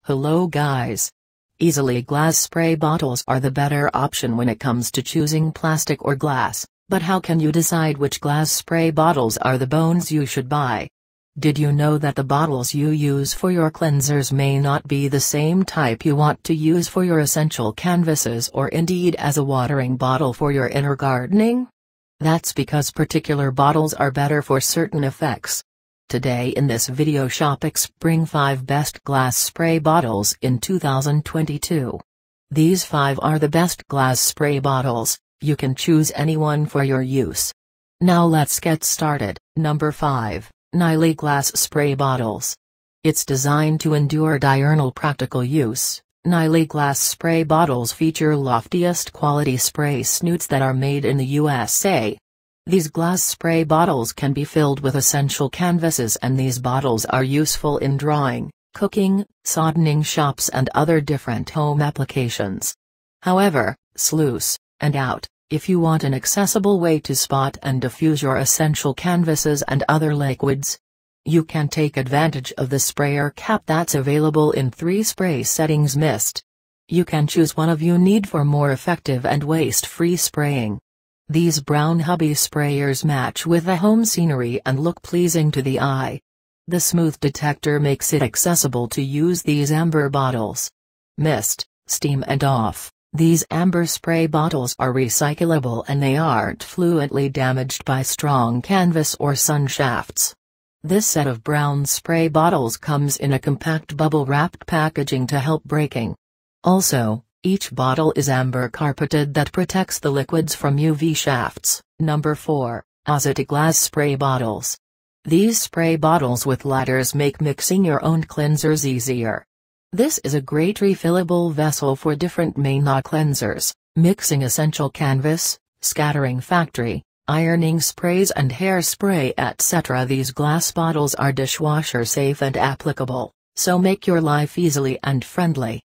Hello guys. Easily glass spray bottles are the better option when it comes to choosing plastic or glass, but how can you decide which glass spray bottles are the bones you should buy? Did you know that the bottles you use for your cleansers may not be the same type you want to use for your essential canvases or indeed as a watering bottle for your inner gardening? That's because particular bottles are better for certain effects. Today in this video ShoppExp bring 5 best glass spray bottles in 2022. These 5 are the best glass spray bottles. You can choose any one for your use. Now let's get started. Number 5, Niley glass spray bottles. It's designed to endure diurnal practical use. Niley glass spray bottles feature loftiest quality spray snoots that are made in the USA. These glass spray bottles can be filled with essential canvases, and these bottles are useful in drawing, cooking, soddening shops and other different home applications. However, sluice and out, if you want an accessible way to spot and diffuse your essential canvases and other liquids. You can take advantage of the sprayer cap that's available in 3 spray settings mist. You can choose one of you need for more effective and waste-free spraying. These brown hubby sprayers match with the home scenery and look pleasing to the eye. The smooth detector makes it accessible to use these amber bottles. Mist, steam and off. These amber spray bottles are recyclable and they aren't fluently damaged by strong canvas or sun shafts. This set of brown spray bottles comes in a compact bubble-wrapped packaging to help breaking. Also, each bottle is amber carpeted that protects the liquids from UV shafts. Number 4, Asit glass spray bottles. These spray bottles with ladders make mixing your own cleansers easier. This is a great refillable vessel for different main cleansers, mixing essential canvas, scattering factory, ironing sprays and hairspray etc. These glass bottles are dishwasher safe and applicable, so make your life easily and friendly.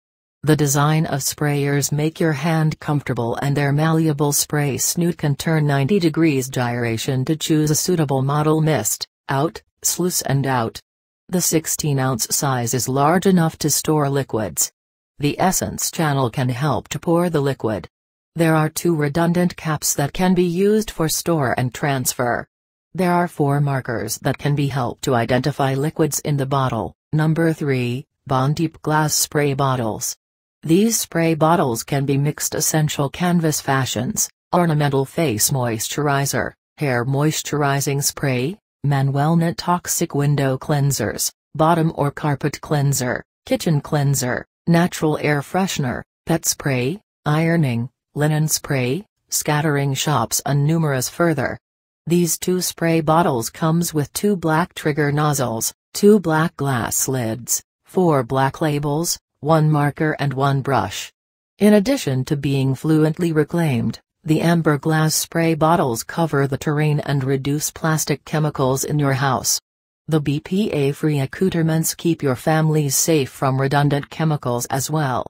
The design of sprayers make your hand comfortable, and their malleable spray snoot can turn 90 degrees gyration to choose a suitable model. Mist, out, sluice and out. The 16-ounce size is large enough to store liquids. The essence channel can help to pour the liquid. There are 2 redundant caps that can be used for store and transfer. There are 4 markers that can be helped to identify liquids in the bottle. Number 3, Bond Deep glass spray bottles. These spray bottles can be mixed essential canvas fashions, ornamental face moisturizer, hair moisturizing spray, Manuelnet toxic window cleansers, bottom or carpet cleanser, kitchen cleanser, natural air freshener, pet spray, ironing, linen spray, scattering shops and numerous further. These 2 spray bottles comes with 2 black trigger nozzles, 2 black glass lids, 4 black labels, 1 marker and 1 brush. In addition to being fluently reclaimed, the amber glass spray bottles cover the terrain and reduce plastic chemicals in your house. The BPA-free accoutrements keep your families safe from redundant chemicals as well.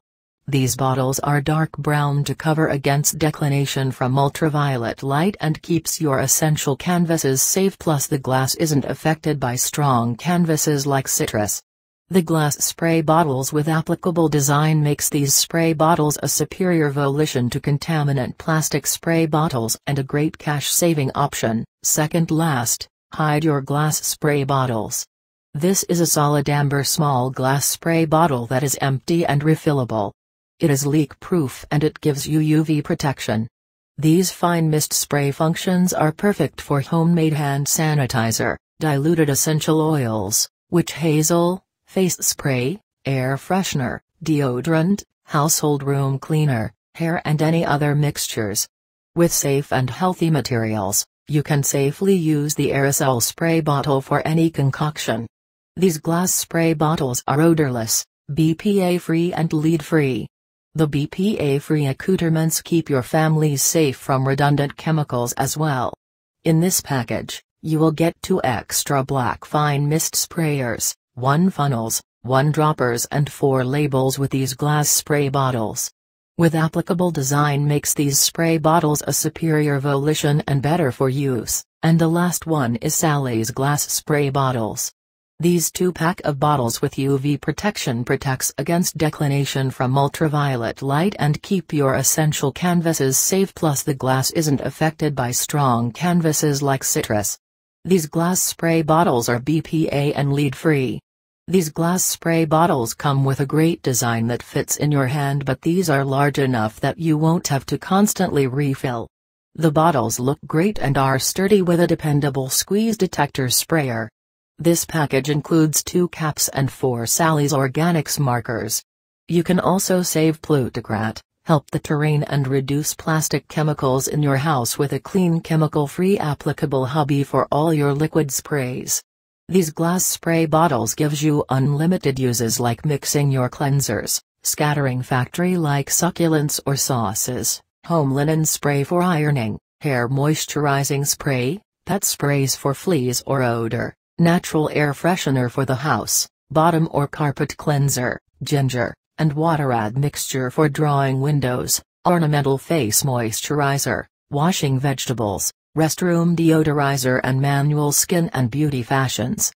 These bottles are dark brown to cover against declination from ultraviolet light and keeps your essential canvases safe, plus the glass isn't affected by strong canvases like citrus. The glass spray bottles with applicable design makes these spray bottles a superior volition to contaminant plastic spray bottles and a great cash-saving option. Second last, hide your glass spray bottles. This is a solid amber small glass spray bottle that is empty and refillable. It is leak-proof and it gives you UV protection. These fine mist spray functions are perfect for homemade hand sanitizer, diluted essential oils, witch hazel, face spray, air freshener, deodorant, household room cleaner, hair and any other mixtures. With safe and healthy materials, you can safely use the aerosol spray bottle for any concoction. These glass spray bottles are odorless, BPA-free and lead-free. The BPA-free accoutrements keep your families safe from redundant chemicals as well. In this package, you will get 2 extra black fine mist sprayers, 1 funnels, 1 droppers and 4 labels with these glass spray bottles. With applicable design makes these spray bottles a superior volition and better for use. And the last one is Sally's glass spray bottles. These 2-pack of bottles with UV protection protects against declination from ultraviolet light and keep your essential canvases safe, plus the glass isn't affected by strong canvases like citrus. These glass spray bottles are BPA and lead free. These glass spray bottles come with a great design that fits in your hand, but these are large enough that you won't have to constantly refill. The bottles look great and are sturdy with a dependable squeeze detector sprayer. This package includes 2 caps and 4 Sally's Organics markers. You can also save plutocrat, help the terrain and reduce plastic chemicals in your house with a clean chemical-free applicable hubby for all your liquid sprays. These glass spray bottles gives you unlimited uses like mixing your cleansers, scattering factory-like succulents or sauces, home linen spray for ironing, hair moisturizing spray, pet sprays for fleas or odor, natural air freshener for the house, bottom or carpet cleanser, ginger, and water mixture for drawing windows, ornamental face moisturizer, washing vegetables, restroom deodorizer and manual skin and beauty fashions.